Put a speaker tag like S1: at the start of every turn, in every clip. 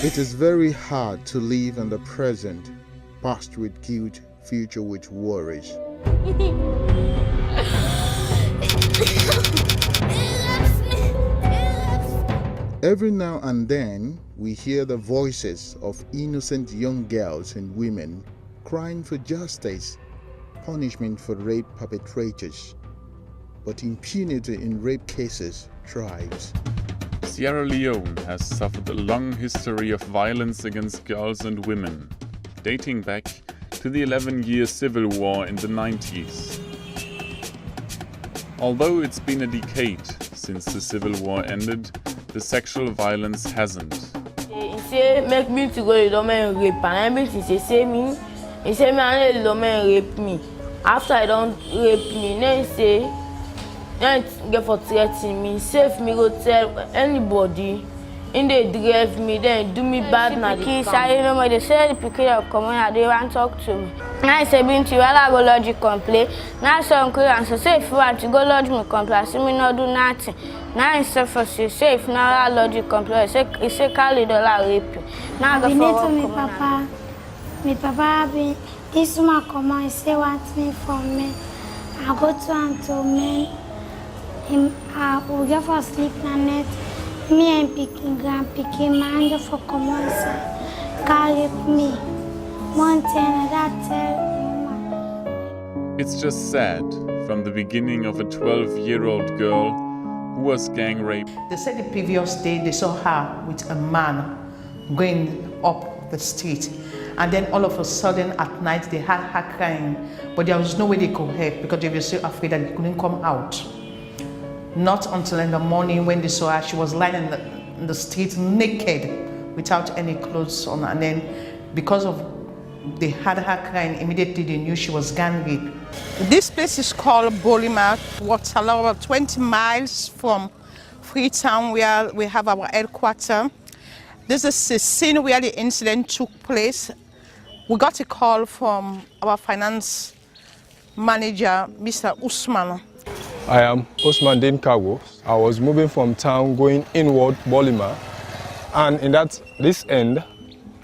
S1: It is very hard to live in the present, past with guilt, future with worries. Every now and then, we hear the voices of innocent young girls and women crying for justice, punishment for rape perpetrators. But impunity in rape cases thrives.
S2: Sierra Leone has suffered a long history of violence against girls and women, dating back to the 11-year civil war in the 90s. Although it's been a decade since the civil war ended, the sexual violence hasn't.
S3: He say make me to go to the man rape, and everything he say me and the man rape me. After I don't rape me, then he say get for threatening me, save me go tell anybody. In they drive me, then do me bad now. They say the people come and they want to talk to me. Now I say been to you, I go lodge complaint. Now some clients say if you want to go lodge me complaint, say me not do nothing. Now I say for say if now I lodge complaint, say Carly dollar rape you. Now I go for
S4: papa. My papa be this woman come and say want me from me. I go to Antoine. We get for sleep na net. Me and grandpicking man for commence carry me. Mountain that tell.
S2: It's just sad from the beginning of a 12-year-old girl who was gang raped.
S5: They said the previous day they saw her with a man going up the street. And then all of a sudden at night they had her crying. But there was no way they could help because they were so afraid that they couldn't come out. Not until in the morning when they saw her, she was lying in the street naked without any clothes on. And then because of they had her crying, immediately they knew she was gang raped. This place is called Bolima, what's about 20 miles from Freetown, where we have our headquarters. This is the scene where the incident took place. We got a call from our finance manager, Mr. Usman.
S6: I am Osman Dinkago. I was moving from town going inward Bolima, and in this end,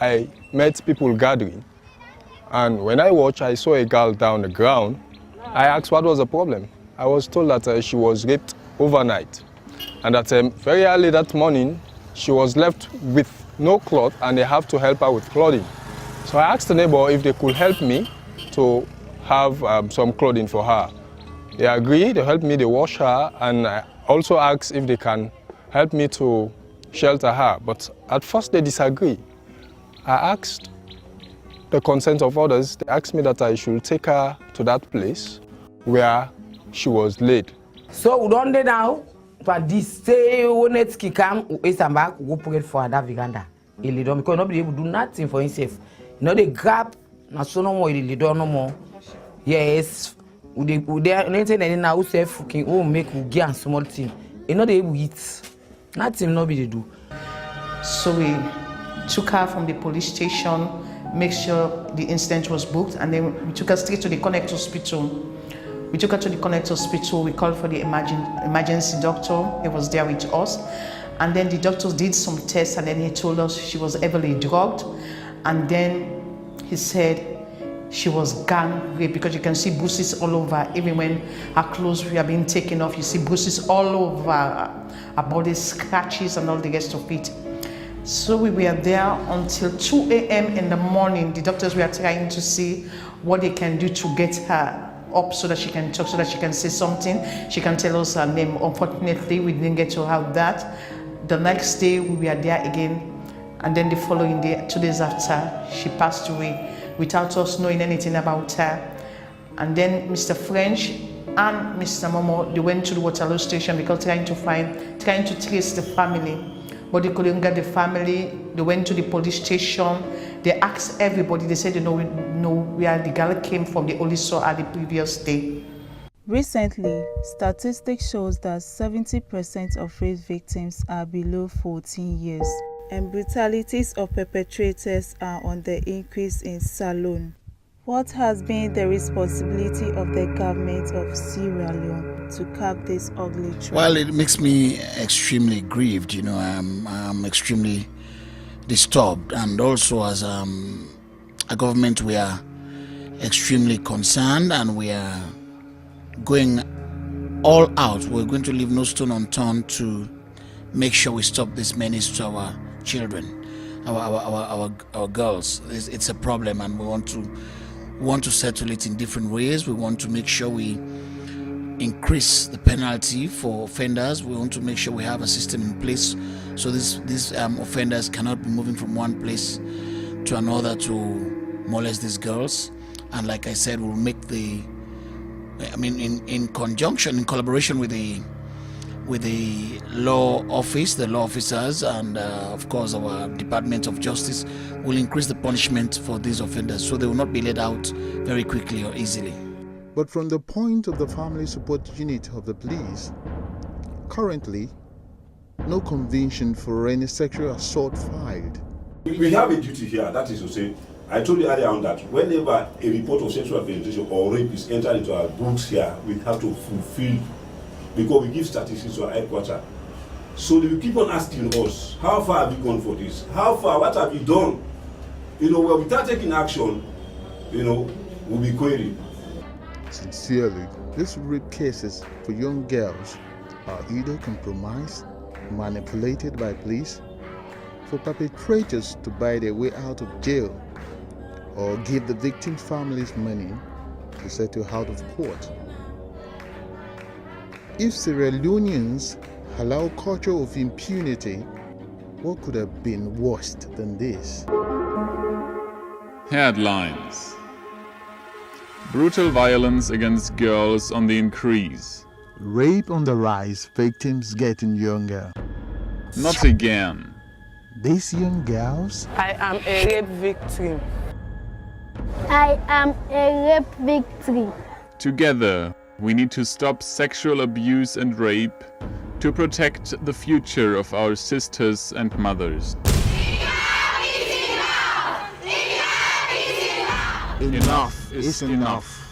S6: I met people gathering. And when I watched, I saw a girl down the ground. I asked what was the problem. I was told that she was raped overnight, and that very early that morning, she was left with no cloth, and they have to help her with clothing. So I asked the neighbor if they could help me to have some clothing for her. They agreed, they helped me, they wash her, and I also asked if they can help me to shelter her. But at first they disagreed. I asked the consent of others. They asked me that I should take her to that place where she was laid.
S7: So we don't now, but this say when it's come, we back, we put it for that Viganda. He don't because nobody will do nothing for himself. You know they grab, na so no more, he don't no more. Yes. They anything now say fucking make we get small thing. You know they will eat. Nothing nobody do.
S5: So we took her from the police station, make sure the incident was booked, and then we took her straight to the Connect Hospital. We took her to the Connect Hospital. We called for the emergency doctor. He was there with us, and then the doctors did some tests, and then he told us she was heavily drugged, and then he said she was gang raped because you can see bruises all over. Even when her clothes were being taken off, you see bruises all over her body, scratches and all the rest of it. So we were there until 2 a.m. in the morning. The doctors were trying to see what they can do to get her up so that she can talk, so that she can say something. She can tell us her name. Unfortunately, we didn't get to have that. The next day, we were there again. And then the following day, 2 days after, she passed away without us knowing anything about her. And then Mr. French and Mr. Momo, they went to the Waterloo station because trying to trace the family. But they couldn't get the family. They went to the police station. They asked everybody. They said they know where the girl came from. They only saw her the previous day.
S8: Recently, statistics shows that 70% of rape victims are below 14 years. And brutalities of perpetrators are on the increase in Salon. What has been the responsibility of the government of Sierra Leone to curb this ugly trend?
S9: Well, it makes me extremely grieved. You know, I'm extremely disturbed, and also as a government, we are extremely concerned, and we are going all out. We're going to leave no stone unturned to make sure we stop this menace to our children, our girls. It's a problem, and we want to settle it in different ways. We want to make sure we increase the penalty for offenders. We want to make sure we have a system in place so these offenders cannot be moving from one place to another to molest these girls. And like I said, we'll make in conjunction, in collaboration with the law office, the law officers, and of course our Department of Justice, will increase the punishment for these offenders so they will not be let out very quickly or easily.
S1: But from the point of the family support unit of the police, currently, no conviction for any sexual assault filed.
S10: We have a duty here, that is to say, I told you earlier on that whenever a report of sexual penetration or rape is entered into our books here, we have to fulfill, because we give statistics to our headquarters. So they will keep on asking us, how far have you gone for this? How far, what have you done? You know, well, without taking action, you know, we'll be queried.
S1: Sincerely, these rape cases for young girls are either compromised, manipulated by police, for perpetrators to buy their way out of jail, or give the victim families money to settle out of court. If Sierra Leoneans allow culture of impunity, what could have been worse than this?
S2: Headlines: brutal violence against girls on the increase.
S1: Rape on the rise, victims getting younger.
S2: Not again.
S1: These young girls?
S11: I am a rape victim.
S4: I am a rape victim.
S2: Together, we need to stop sexual abuse and rape to protect the future of our sisters and mothers.
S1: Enough is enough.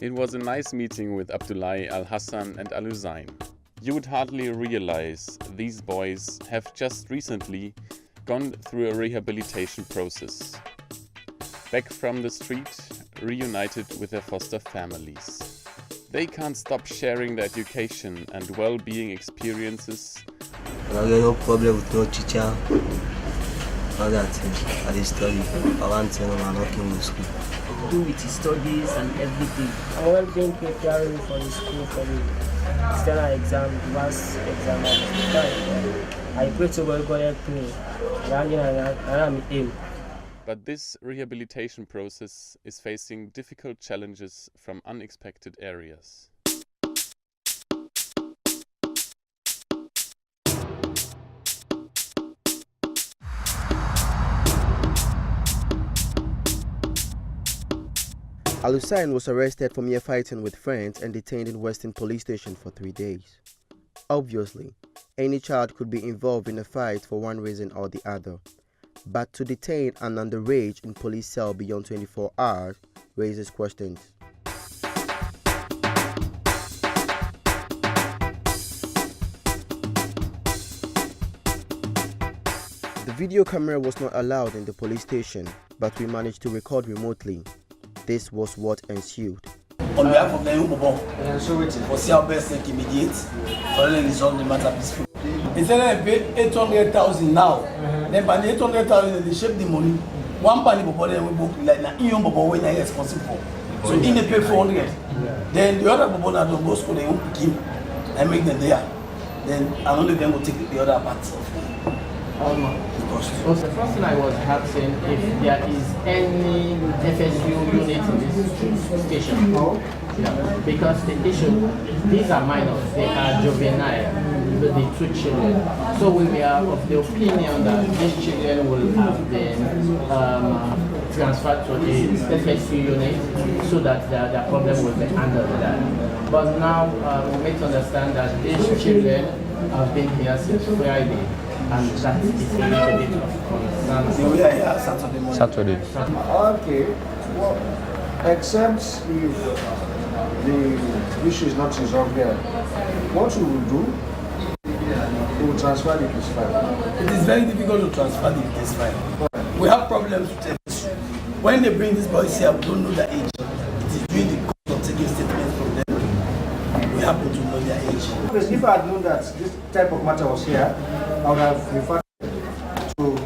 S2: It was a nice meeting with Abdullahi, Al-Hassan and Al-Hussein. You would hardly realize these boys have just recently gone through a rehabilitation process. Back from the street, reunited with their foster families. They can't stop sharing their education and well-being experiences.
S12: I have no problem with no teacher. All that I did study. I want to know I'm working in school.
S13: Do with his studies and everything.
S14: I want to prepare for the school for the external exam, last exam. I pray to God help me. I am ill.
S2: But this rehabilitation process is facing difficult challenges from unexpected areas.
S15: Al-Hussein was arrested for mere fighting with friends and detained in Western Police Station for 3 days. Obviously, any child could be involved in a fight for one reason or the other. But to detain an underage in police cell beyond 24 hours raises questions. The video camera was not allowed in the police station, but we managed to record remotely. This was what ensued.
S16: On behalf of the young people, for our best immediate, for resolve the matter peacefully. Instead of pay 800,000 now, then by the 800,000 they shape the money. One penny before they will book like na young people when they responsible for. So in they pay 400. Then the other people that don't go school, they won't pick him and make them there. Then another them will take the other part of the cost.
S17: So the first thing I was asking if there is any FSU unit in this station. Yeah. Because the issue, these are minors, they are juvenile, the two children. So we are of the opinion that these children will have been transferred to the FSU unit so that their problem will be handled there. But now we need to understand that these children have been here since Friday, and that is a little bit of concern.
S16: We are here Saturday morning.
S6: Saturday.
S18: Okay. Well, except if the issue is not resolved here, what we will do, we will transfer the case file.
S16: It is very difficult to transfer the case file. We have problems with FSU. When they bring these boys here, we don't know their age. It is during the course of taking statements from them. We happen to know their age.
S18: If I had known that this type of matter was here, I would have referred to.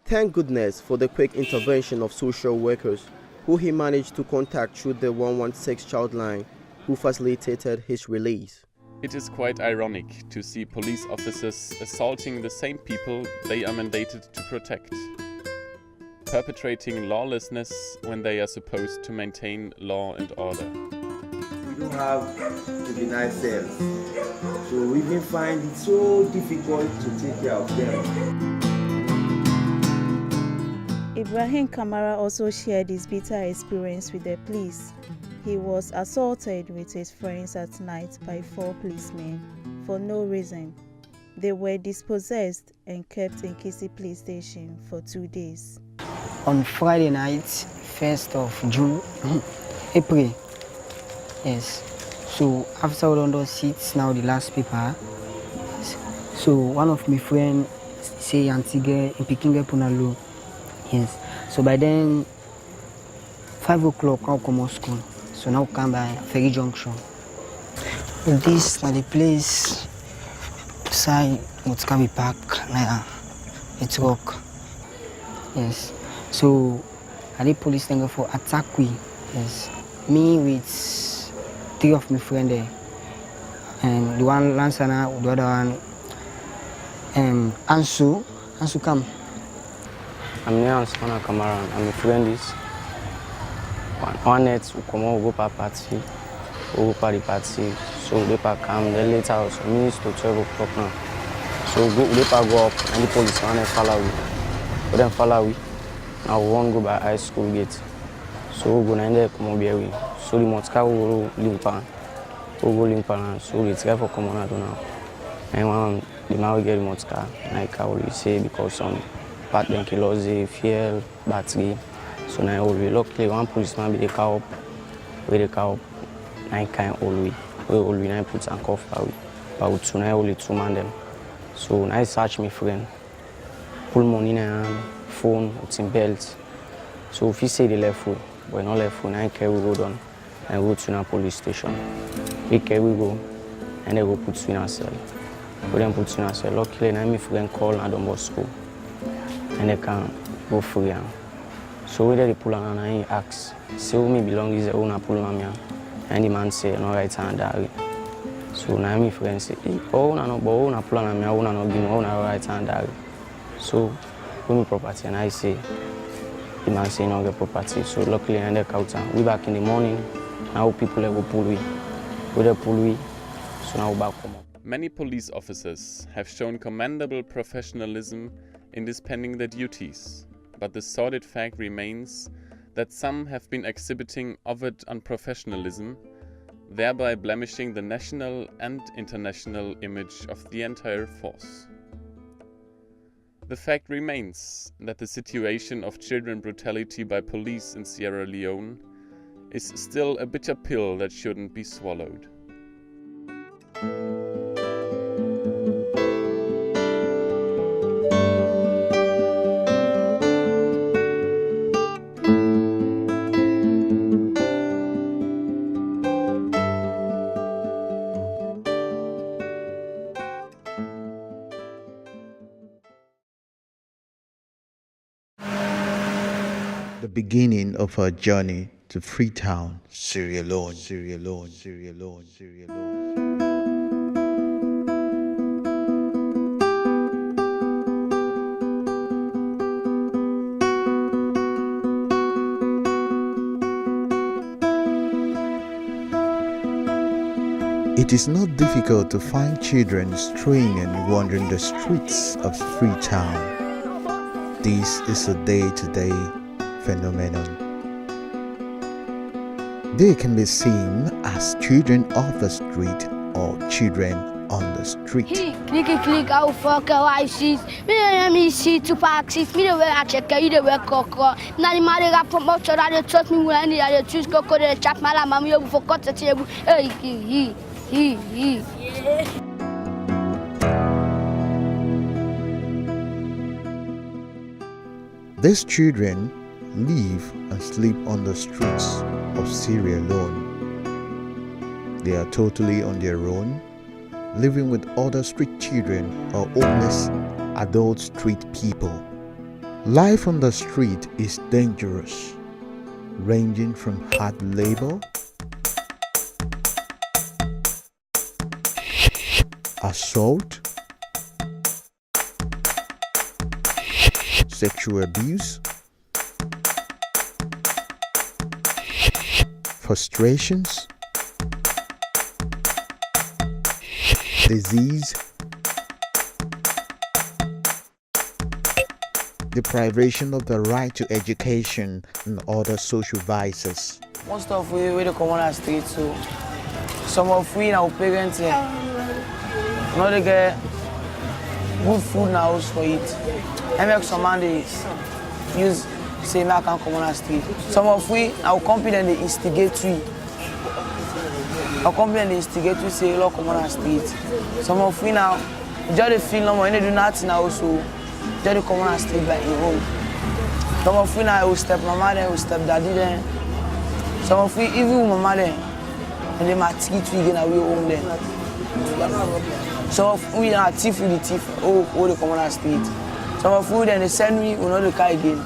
S15: Thank goodness for the quick intervention of social workers who he managed to contact through the 116 child line, who facilitated his release.
S2: It is quite ironic to see police officers assaulting the same people they are mandated to protect, perpetrating lawlessness when they are supposed to maintain law and order.
S19: We don't have juvenile cells, so we even find it so difficult to take care of them.
S8: Ibrahim Kamara also shared his bitter experience with the police. He was assaulted with his friends at night by 4 policemen for no reason. They were dispossessed and kept in Kisi police station for 2 days.
S20: On Friday night, 1st of June, April, yes. So after all on those seats, now the last paper. So one of my friends say Antigua in Peking Punalo. Yes. So by then, 5 o'clock, I'll come to school. So now come by Ferry Junction. This is the place beside Mutskabi Park, it's rock. Yes. So I did police thing for attack. Yes. Me with 3 of my friends there. And the one Lansana, the other one Ansu come.
S21: I'm near Ansu Kamara, I'm a friend is one night we come out, go to party, we go to the party, so they come, then later also, minutes to 12 o'clock now. So they go up and the police man follow we. But then follow we. Now we want to go by high school gate. So we go and there come over we. So the motka we go limpa. We go limpa, so the try for come on now. And when the man will get the motka, like I always say, because some part then kilos, fuel, battery. So now we luckily one policeman be the car up, we the car up, 9 kind all we. We all we 9 put and cover we. But we tonight only 2 man them. So I search my friend, pull money in hand, phone, it's in belt. So if he say the left way, but not left way, I carry we go down and go to the police station. We carry we go and they go put you in a cell. We then put you in a cell. Luckily, now my friend call and don't school and they can go free. So we they pull and I ask, say who me belong is the owner pull on me, and the man say no right hand there. So now my friend say, oh no plan on me, oh no give me oh no right hand there. So we me property and I say, the man say no get property. So luckily I end out. We back in the morning. Now people go pull we they pull we. So now we back home.
S2: Many police officers have shown commendable professionalism in dispensing their duties, but the sordid fact remains that some have been exhibiting overt unprofessionalism, thereby blemishing the national and international image of the entire force. The fact remains that the situation of children brutality by police in Sierra Leone is still a bitter pill that shouldn't be swallowed.
S1: The beginning of our journey to Freetown, Sierra Leone, Sierra Leone, Sierra Leone, Sierra Leone. It is not difficult to find children straying and wandering the streets of Freetown. This is a day-to-day phenomenon. They can be seen as children off the street or children on the street.
S3: Click, I will fuck I see. Me see to parks, me the way I check you the way cocoa. Now the mother got promoted, I trust me when I choose cocoa, the chap, my mammy, you forgot the table.
S1: These children live and sleep on the streets of Sierra Leone. They are totally on their own, living with other street children or homeless adult street people. Life on the street is dangerous, ranging from hard labor, assault, sexual abuse, frustrations, disease, deprivation of the right to education, and other social vices.
S22: Most of we the come on the street, so some of we our parents now they get good food in the house for it. I make some man they use say I can come on the street. Some of we our company they instigate we. Our company they instigate we say look come on the street. Some of we now just feel no more they do nothing now so just come on the street like your home. Some of we now will step mama then will step daddy then. Some of we even mama then and they might treat we again away home then. Some of we are thief with the thief, oh they come on the street. Some of we then they send me, we know the car again.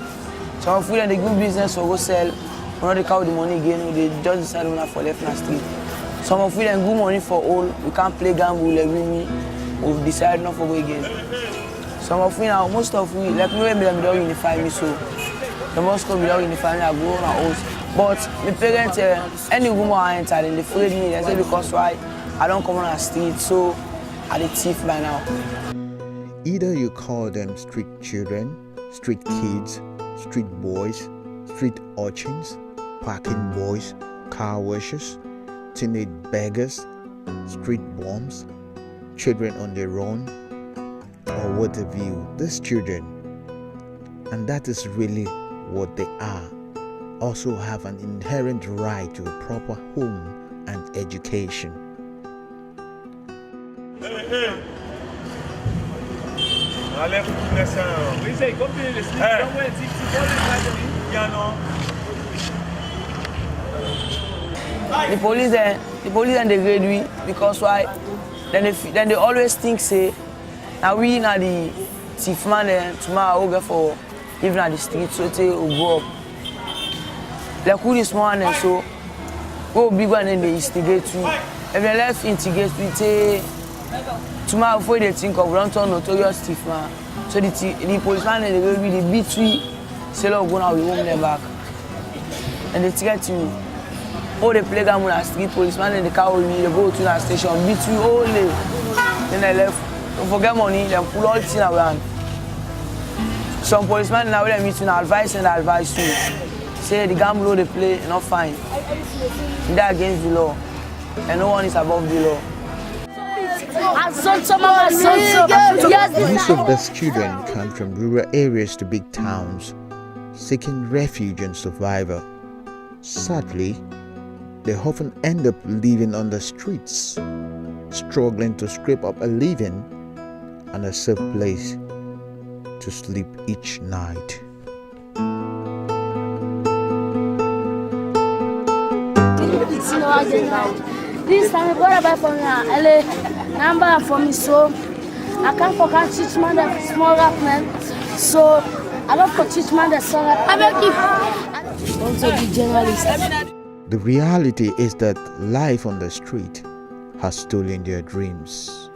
S22: Some of we then they do business or go sell, we know the car with the money again, they just decide we not for left in the street. Some of we then good money for all, we can't play gamble every me, we decide not for go again. Some of we now, most of we, like me when they don't unify me so, the most come without unify me, I go on my house. But my parents, any woman I enter, they afraid me, they say because why I don't come on the street, so are the thief by now.
S1: Either you call them street children, street kids, street boys, street urchins, parking boys, car washers, teenage beggars, street bums, children on their own, or what have you, these children, and that is really what they are, also have an inherent right to a proper home and education.
S22: The police and they grade we because why? Then they always think say now we na the thief man tomorrow will go for even at the street so they will go up. Like who this morning so go big one and they instigate we. If they left instigate we say tomorrow before they think of run to notorious thief man. So the policeman and they really beat we, say look go now we home them back. And they get you. All the playground on the street, policeman and the car with me, they go to the station, beat we all day. Then they left. Don't forget money, they pull all things around. Some policemen now they meet you and advise you. Say the gamble they play, not fine. They're against the law. And no one is above the law.
S1: Most of these children come from rural areas to big towns, seeking refuge and survival. Sadly, they often end up living on the streets, struggling to scrape up a living and a safe place to sleep each night.
S3: This time I got a from LA number for me, so I can't forget teach man the small rap man. So I don't teach man the song. I make it. want to be journalist.
S1: The reality is that life on the street has stolen their dreams.